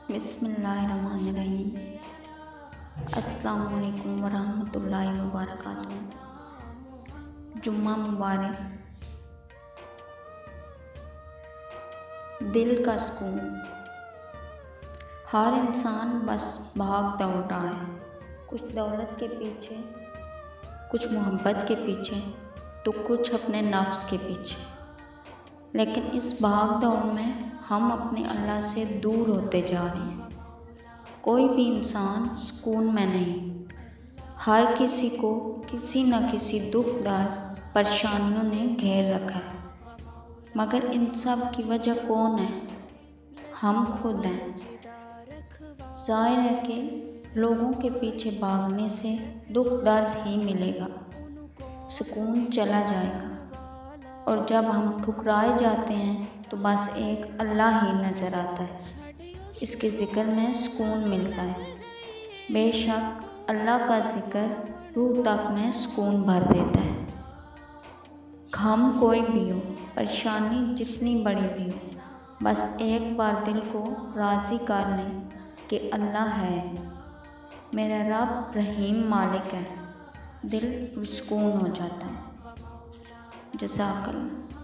بسم اللہ الرحمن الرحیم۔ السلام علیکم ورحمۃ اللہ وبرکاتہ۔ جمعہ مبارک۔ دل کا سکون۔ ہر انسان بس بھاگ دوڑ رہا ہے، کچھ دولت کے پیچھے، کچھ محبت کے پیچھے تو کچھ اپنے نفس کے پیچھے، لیکن اس بھاگ دوڑ میں ہم اپنے اللہ سے دور ہوتے جا رہے ہیں۔ کوئی بھی انسان سکون میں نہیں، ہر کسی کو کسی نہ کسی دکھ درد پریشانیوں نے گھیر رکھا ہے، مگر ان سب کی وجہ کون ہے؟ ہم خود ہیں۔ ظاہر ہے کہ لوگوں کے پیچھے بھاگنے سے دکھ درد ہی ملے گا، سکون چلا جائے گا، اور جب ہم ٹھکرائے جاتے ہیں تو بس ایک اللہ ہی نظر آتا ہے، اس کے ذکر میں سکون ملتا ہے۔ بے شک اللہ کا ذکر روح تک میں سکون بھر دیتا ہے۔ غم کوئی بھی ہو، پریشانی جتنی بڑی بھی ہو، بس ایک بار دل کو راضی کر لیں کہ اللہ ہے، میرا رب رحیم مالک ہے، دل سکون ہو جاتا ہے۔ جزاک اللہ۔